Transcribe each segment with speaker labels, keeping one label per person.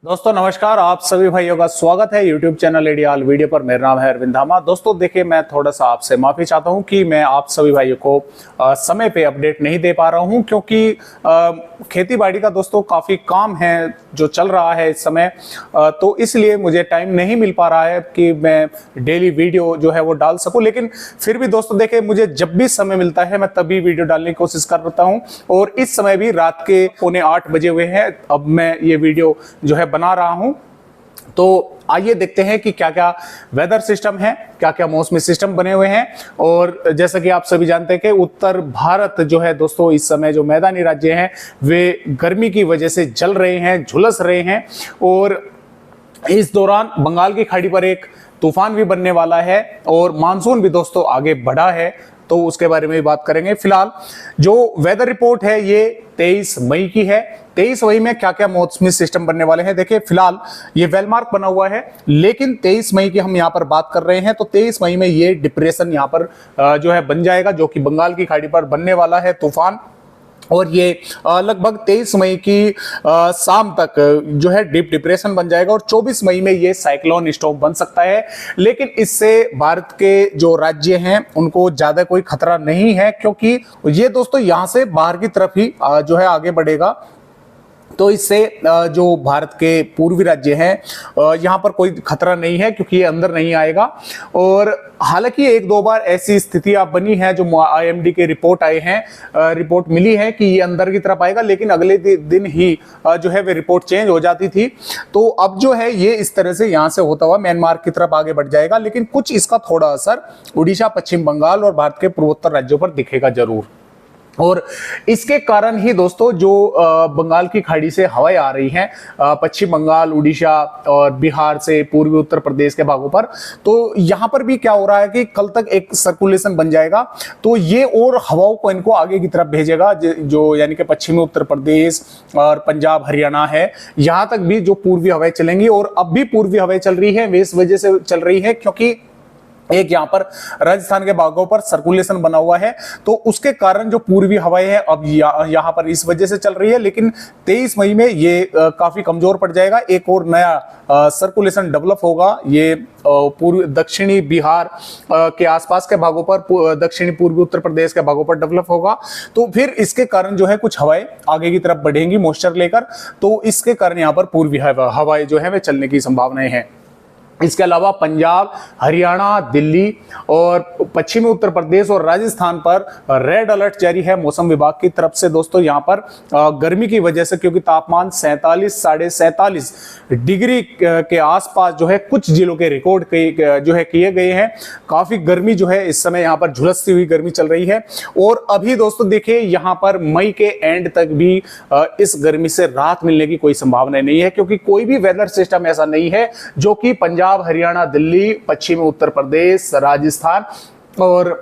Speaker 1: दोस्तों नमस्कार, आप सभी भाइयों का स्वागत है YouTube चैनल एडीआल वीडियो पर। मेरा नाम है अरविंद धामा। दोस्तों देखिए, मैं थोड़ा सा आपसे माफी चाहता हूं कि मैं आप सभी भाइयों को समय पे अपडेट नहीं दे पा रहा हूं, क्योंकि खेती बाड़ी का दोस्तों काफी काम है जो चल रहा है इस समय, तो इसलिए मुझे टाइम नहीं मिल पा रहा है कि मैं डेली वीडियो जो है वो डाल सकूं। लेकिन फिर भी दोस्तों देखिए, मुझे जब भी समय मिलता है मैं तभी वीडियो डालने की कोशिश करता हूं, और इस समय भी रात के 7:45 बजे हुए हैं। अब मैं ये वीडियो जो है बना रहा हूं, तो आइए देखते हैं कि क्या क्या वेदर सिस्टम है, क्या क्या मौसमी सिस्टम बने हुए हैं। और जैसा कि आप सभी जानते हैं कि उत्तर भारत जो है दोस्तों, इस समय जो मैदानी राज्य हैं वे गर्मी की वजह से जल रहे हैं, झुलस रहे हैं, और इस दौरान बंगाल की खाड़ी पर एक तूफान भी बनने वाला है और मानसून भी दोस्तों आगे बढ़ा है, तो उसके बारे में भी बात करेंगे। फिलहाल जो वेदर रिपोर्ट है ये 23 मई की है। 23 मई में क्या क्या मौसमी सिस्टम बनने वाले हैं, देखिए फिलहाल ये वेलमार्क बना हुआ है, लेकिन 23 मई की हम यहाँ पर बात कर रहे हैं। तो 23 मई में ये डिप्रेशन यहाँ पर जो है बन जाएगा, जो कि बंगाल की खाड़ी पर बनने वाला है तूफान। और ये लगभग 23 मई की शाम तक जो है डीप डिप्रेशन बन जाएगा, और 24 मई में ये साइक्लोन स्टॉर्म बन सकता है। लेकिन इससे भारत के जो राज्य हैं उनको ज्यादा कोई खतरा नहीं है, क्योंकि ये दोस्तों यहां से बाहर की तरफ ही जो है आगे बढ़ेगा। तो इससे जो भारत के पूर्वी राज्य हैं यहाँ पर कोई खतरा नहीं है, क्योंकि ये अंदर नहीं आएगा। और हालांकि एक दो बार ऐसी स्थितियां बनी है, जो IMD के रिपोर्ट आए हैं, रिपोर्ट मिली है कि ये अंदर की तरफ आएगा, लेकिन अगले दिन ही जो है वे रिपोर्ट चेंज हो जाती थी। तो अब जो है ये इस तरह से यहाँ से होता हुआ म्यांमार की तरफ आगे बढ़ जाएगा, लेकिन कुछ इसका थोड़ा असर उड़ीसा, पश्चिम बंगाल और भारत के पूर्वोत्तर राज्यों पर दिखेगा जरूर। और इसके कारण ही दोस्तों जो बंगाल की खाड़ी से हवाएं आ रही हैं पश्चिम बंगाल, उड़ीसा और बिहार से पूर्वी उत्तर प्रदेश के भागों पर, तो यहां पर भी क्या हो रहा है कि कल तक एक सर्कुलेशन बन जाएगा, तो ये और हवाओं को इनको आगे की तरफ भेजेगा, जो यानी कि पश्चिमी उत्तर प्रदेश और पंजाब, हरियाणा है, यहां तक भी जो पूर्वी हवाएं चलेंगी। और अब भी पूर्वी हवाएं चल रही है, वे इस वजह से चल रही है क्योंकि एक यहाँ पर राजस्थान के भागों पर सर्कुलेशन बना हुआ है, तो उसके कारण जो पूर्वी हवाएं हैं अब यहाँ पर इस वजह से चल रही है। लेकिन 23 मई में ये काफी कमजोर पड़ जाएगा, एक और नया सर्कुलेशन डेवलप होगा। ये पूर्वी दक्षिणी बिहार के आसपास के भागों पर, दक्षिणी पूर्वी उत्तर प्रदेश के भागों पर डेवलप होगा, तो फिर इसके कारण जो है कुछ हवाएं आगे की तरफ बढ़ेंगी मॉइस्चर लेकर, तो इसके कारण यहाँ पर पूर्वी हवाएं जो है वे चलने की संभावनाएं हैं। इसके अलावा पंजाब, हरियाणा, दिल्ली और पश्चिमी उत्तर प्रदेश और राजस्थान पर रेड अलर्ट जारी है मौसम विभाग की तरफ से दोस्तों। यहाँ पर गर्मी की वजह से, क्योंकि तापमान 47, 47.5 डिग्री के आसपास जो है कुछ जिलों के रिकॉर्ड जो है किए गए हैं। काफी गर्मी जो है इस समय यहाँ पर झुलसती हुई गर्मी चल रही है। और अभी दोस्तों देखिए, यहाँ पर मई के एंड तक भी इस गर्मी से राहत मिलने की कोई संभावना नहीं है, क्योंकि कोई भी वेदर सिस्टम ऐसा नहीं है जो कि पंजाब, हरियाणा, दिल्ली, पश्चिमी उत्तर प्रदेश, राजस्थान और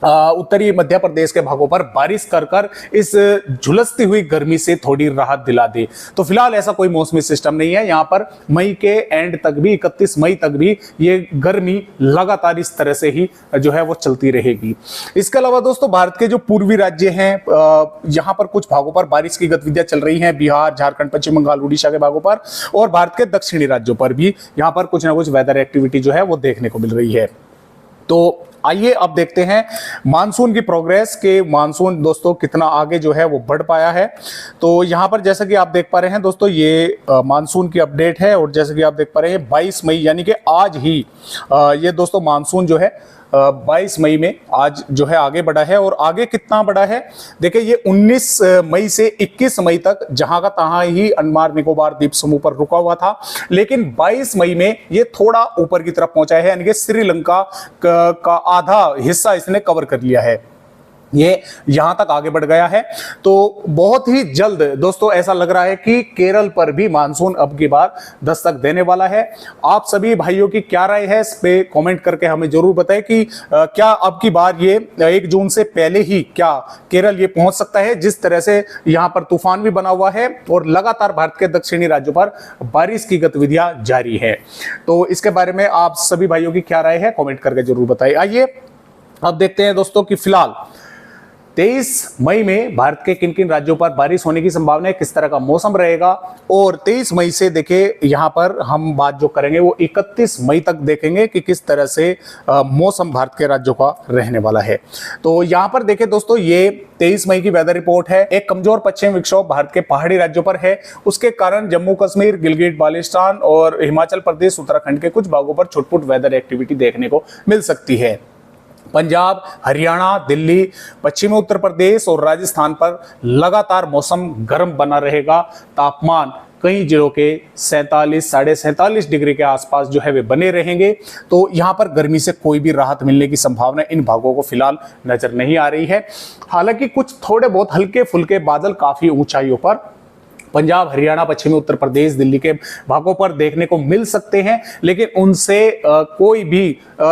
Speaker 1: उत्तरी मध्य प्रदेश के भागों पर बारिश कर कर इस झुलसती हुई गर्मी से थोड़ी राहत दिला दे। तो फिलहाल ऐसा कोई मौसमी सिस्टम नहीं है। यहाँ पर मई के एंड तक भी, 31 मई तक भी ये गर्मी लगातार इस तरह से ही जो है वो चलती रहेगी। इसके अलावा दोस्तों भारत के जो पूर्वी राज्य हैं, यहाँ पर कुछ भागों पर बारिश की गतिविधियां चल रही हैं, बिहार, झारखंड, पश्चिम बंगाल, उड़ीसा के भागों पर, और भारत के दक्षिणी राज्यों पर भी यहाँ पर कुछ ना कुछ वेदर एक्टिविटी जो है वो देखने को मिल रही है। तो आइए अब देखते हैं मानसून की प्रोग्रेस के, मानसून दोस्तों कितना आगे जो है वो बढ़ पाया है। तो यहाँ पर जैसा कि आप देख पा रहे हैं दोस्तों, ये मानसून की अपडेट है, और जैसा कि आप देख पा रहे हैं 22 मई यानी कि आज ही ये दोस्तों मानसून जो है 22 मई में आज जो है आगे बढ़ा है। और आगे कितना बढ़ा है देखिए, ये 19 मई से 21 मई तक जहां का तहां ही अंडमान निकोबार द्वीप समूह पर रुका हुआ था, लेकिन 22 मई में ये थोड़ा ऊपर की तरफ पहुंचा है, यानी कि श्रीलंका का आधा हिस्सा इसने कवर कर लिया है, ये यहां तक आगे बढ़ गया है। तो बहुत ही जल्द दोस्तों ऐसा लग रहा है कि केरल पर भी मानसून अब की बार दस्तक देने वाला है। आप सभी भाइयों की क्या राय है इस पे कमेंट करके हमें जरूर बताएं कि क्या अब की बार ये 1 जून से पहले ही क्या केरल ये पहुंच सकता है, जिस तरह से यहां पर तूफान भी बना हुआ है और लगातार भारत के दक्षिणी राज्यों पर बारिश की गतिविधियां जारी है। तो इसके बारे में आप सभी भाइयों की क्या राय है कमेंट करके जरूर बताएं। आइए अब देखते हैं दोस्तों कि फिलहाल 23 मई में भारत के किन किन राज्यों पर बारिश होने की संभावना है, किस तरह का मौसम रहेगा। और 23 मई से देखिए यहाँ पर हम बात जो करेंगे वो 31 मई तक देखेंगे कि किस तरह से मौसम भारत के राज्यों का रहने वाला है। तो यहाँ पर देखिए दोस्तों, ये 23 मई की वेदर रिपोर्ट है। एक कमजोर पश्चिमी विक्षोभ भारत के पहाड़ी राज्यों पर है, उसके कारण जम्मू कश्मीर, गिलगिट बाल्टिस्तान और हिमाचल प्रदेश, उत्तराखंड के कुछ भागों पर छुटपुट वेदर एक्टिविटी देखने को मिल सकती है। पंजाब, हरियाणा, दिल्ली, पश्चिमी उत्तर प्रदेश और राजस्थान पर लगातार मौसम गर्म बना रहेगा। तापमान कई जिलों के 47, 47.5 डिग्री के आसपास जो है वे बने रहेंगे। तो यहाँ पर गर्मी से कोई भी राहत मिलने की संभावना इन भागों को फिलहाल नजर नहीं आ रही है। हालांकि कुछ थोड़े बहुत हल्के फुल्के बादल काफी ऊंचाइयों पर पंजाब, हरियाणा, पश्चिमी उत्तर प्रदेश, दिल्ली के भागों पर देखने को मिल सकते हैं, लेकिन उनसे कोई भी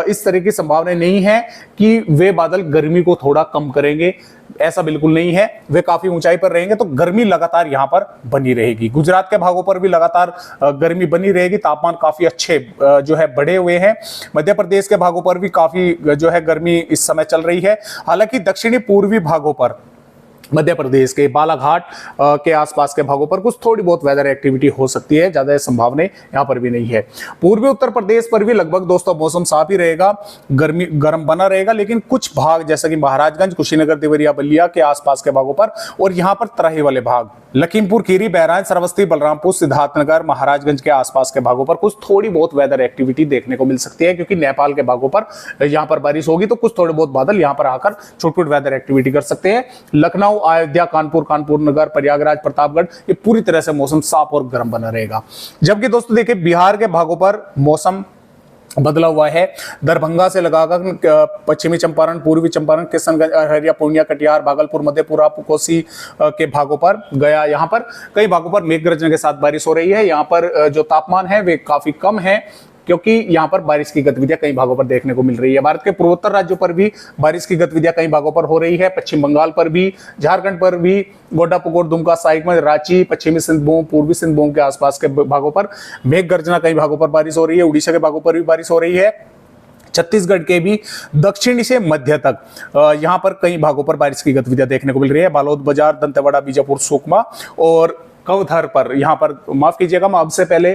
Speaker 1: इस तरह की संभावना नहीं है कि वे बादल गर्मी को थोड़ा कम करेंगे। ऐसा बिल्कुल नहीं है, वे काफी ऊंचाई पर रहेंगे तो गर्मी लगातार यहां पर बनी रहेगी। गुजरात के भागों पर भी लगातार गर्मी बनी रहेगी, तापमान काफी अच्छे जो है बढ़े हुए हैं। मध्य प्रदेश के भागों पर भी काफी जो है गर्मी इस समय चल रही है। हालांकि दक्षिणी पूर्वी भागों पर, मध्य प्रदेश के बालाघाट के आसपास के भागों पर कुछ थोड़ी बहुत वेदर एक्टिविटी हो सकती है, ज्यादा संभावना यहां पर भी नहीं है। पूर्वी उत्तर प्रदेश पर भी लगभग दोस्तों मौसम साफ ही रहेगा, गर्म बना रहेगा, लेकिन कुछ भाग जैसे कि महाराजगंज, कुशीनगर, देवरिया, बलिया के आसपास के भागों पर और यहां पर तराई वाले भाग, लखीमपुर खीरी, बहराइच, श्रावस्ती, बलरामपुर, सिद्धार्थनगर, महाराजगंज के आसपास के भागों पर कुछ थोड़ी बहुत वेदर एक्टिविटी देखने को मिल सकती है, क्योंकि नेपाल के भागों पर यहां पर बारिश होगी तो कुछ थोड़े बहुत बादल यहां पर आकर छुटपुट वेदर एक्टिविटी कर सकते हैं। लखनऊ, अयोध्या, कानपुर नगर, प्रयागराज, प्रतापगढ़, ये पूरी तरह से मौसम साफ और गर्म बना रहेगा। जबकि दोस्तों देखिए बिहार के भागों पर मौसम बदला हुआ है। दरभंगा से लगाकर पश्चिमी चंपारण, पूर्वी चंपारण, किशनगंज, अररिया, पूर्णिया, कटिहार, भागलपुर, मधेपुरा, कोसी के भागों पर, गया, यहाँ पर कई भागों पर मेघ गर्जन के साथ बारिश हो रही है। यहाँ पर जो तापमान है वे काफी कम है, क्योंकि यहां पर बारिश की गतिविधियां कई भागों पर देखने को मिल रही है। भारत के पूर्वोत्तर राज्यों पर भी बारिश की गतिविधियां कई भागों पर हो रही है। पश्चिम बंगाल पर भी, झारखंड पर भी, गोड्डा, पुकोर, दुमका, साहिबगंज, रांची, पश्चिमी सिंहभूम, पूर्वी सिंहभूम के आसपास के भागों पर मेघ गर्जना कई भागों पर बारिश हो रही है। उड़ीसा के भागों पर भी बारिश हो रही है। छत्तीसगढ़ के भी दक्षिणी से मध्य तक यहां पर कई भागों पर बारिश की गतिविधियां देखने को मिल रही है। बालोद, बाजार, दंतेवाड़ा, बीजापुर, सुकमा और कवधर पर, यहाँ पर माफ कीजिएगा मैं आपसे पहले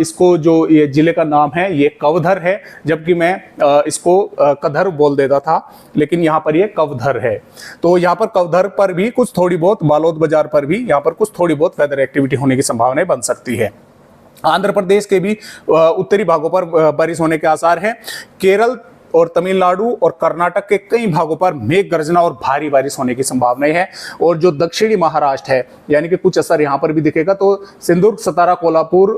Speaker 1: इसको जो ये जिले का नाम है ये कवधर है, जबकि मैं इसको कधर बोल देता था, लेकिन यहाँ पर ये कवधर है। तो यहाँ पर कवधर पर भी कुछ थोड़ी बहुत, बालोद बाजार पर भी यहाँ पर कुछ थोड़ी बहुत वेदर एक्टिविटी होने की संभावना बन सकती है। आंध्र प्रदेश के भी उत्तरी भागों पर बारिश होने के आसार हैं। केरल और तमिलनाडु और कर्नाटक के कई भागों पर मेघ गर्जना और भारी बारिश होने की संभावनाएं है। और जो दक्षिणी महाराष्ट्र है, यानी कि कुछ असर यहां पर भी दिखेगा। तो सिंधुदुर्ग, सतारा, कोल्हापुर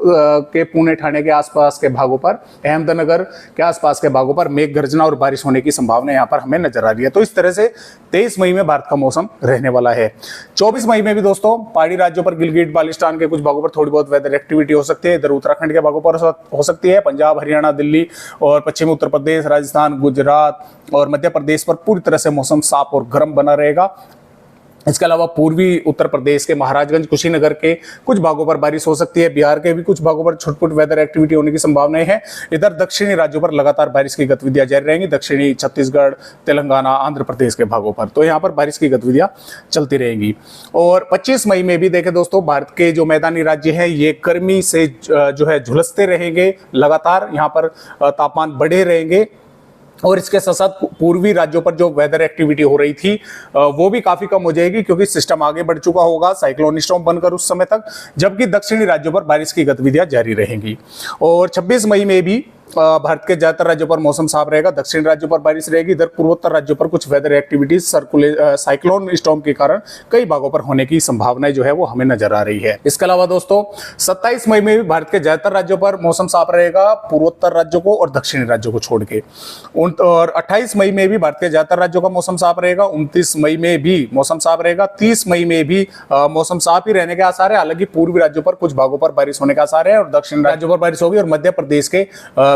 Speaker 1: के पुणे, ठाणे के आसपास के भागों पर, अहमदनगर के आसपास के भागों पर मेघ गर्जना और बारिश होने की संभावना यहां पर हमें नजर आ रही है। तो इस तरह से 23 मई में भारत का मौसम रहने वाला है। 24 मई में भी दोस्तों पहाड़ी राज्यों पर, गिलगिट बाल्टिस्तान के कुछ भागों पर थोड़ी बहुत वेदर एक्टिविटी हो सकती है। इधर उत्तराखंड के भागों पर हो सकती है। पंजाब, हरियाणा, दिल्ली और पश्चिमी उत्तर प्रदेश, राजस्थान, गुजरात और मध्य प्रदेश पर पूरी तरह से मौसम साफ और गर्म बना रहेगा। इसके अलावा पूर्वी उत्तर प्रदेश के महाराजगंज, कुशीनगर के कुछ भागों पर बारिश हो सकती है। बिहार के भी कुछ भागों पर छुटपुट वेदर एक्टिविटी होने की संभावनाएं हैं। इधर दक्षिणी राज्यों पर लगातार बारिश की गतिविधियां जारी रहेंगी, दक्षिणी छत्तीसगढ़, तेलंगाना, आंध्र प्रदेश के भागों पर। तो यहाँ पर बारिश की गतिविधियां चलती रहेंगी। और 25 मई में भी देखें दोस्तों, भारत के जो मैदानी राज्य हैं ये गर्मी से जो है झुलसते रहेंगे, लगातार यहाँ पर तापमान बढ़े रहेंगे। और इसके साथ साथ पूर्वी राज्यों पर जो वेदर एक्टिविटी हो रही थी वो भी काफी कम हो जाएगी, क्योंकि सिस्टम आगे बढ़ चुका होगा साइक्लोन स्टॉर्म बनकर उस समय तक। जबकि दक्षिणी राज्यों पर बारिश की गतिविधियां जारी रहेंगी। और 26 मई में भी भारत के ज्यादातर राज्यों पर मौसम साफ रहेगा, दक्षिण राज्यों पर बारिश रहेगी। इधर पूर्वोत्तर राज्यों पर कुछ वेदर एक्टिविटीज साइक्लोन स्टॉर्म के कारण कई भागों पर होने की संभावनाएं जो है वो हमें नजर आ रही है। इसके अलावा दोस्तों 27 मई में भी भारत के ज्यादातर राज्यों पर मौसम साफ रहेगा, पूर्वोत्तर राज्यों को और दक्षिणी राज्यों को छोड़ के। और 28 मई में भी भारत के ज्यादातर राज्यों का मौसम साफ रहेगा। 29 मई में भी मौसम साफ रहेगा। 30 मई में भी मौसम साफ ही रहने के आसार है। हालांकि पूर्वी राज्यों पर कुछ भागों पर बारिश होने का आसार है और दक्षिण राज्यों पर बारिश होगी। और मध्य प्रदेश के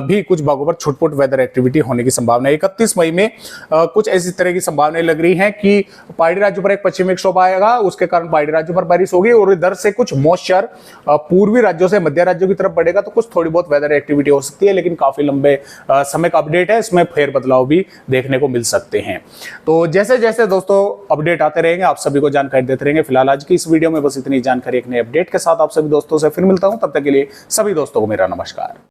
Speaker 1: भी कुछ भागों पर छुटपुट वेदर एक्टिविटी होने की संभावना है। 31 मई में कुछ ऐसी तरह की संभावनाएं लग रही हैं कि पहाड़ी राज्यों पर एक पश्चिमी विक्षोभ आएगा, उसके कारण पहाड़ी राज्यों पर बारिश होगी और इधर से कुछ मॉइस्चर पूर्वी राज्यों से मध्य राज्यों की तरफ बढ़ेगा, तो कुछ थोड़ी बहुत वेदर एक्टिविटी हो सकती है, लेकिन काफी लंबे समय का अपडेट है, इसमें फेरबदलाव भी देखने को मिल सकते हैं। तो जैसे जैसे दोस्तों अपडेट आते रहेंगे आप सभी को जानकारी देते रहेंगे। फिलहाल आज की इस वीडियो में बस इतनी जानकारी, एक नए अपडेट के साथ आप सभी दोस्तों से फिर मिलता हूं, तब तक के लिए सभी दोस्तों को मेरा नमस्कार।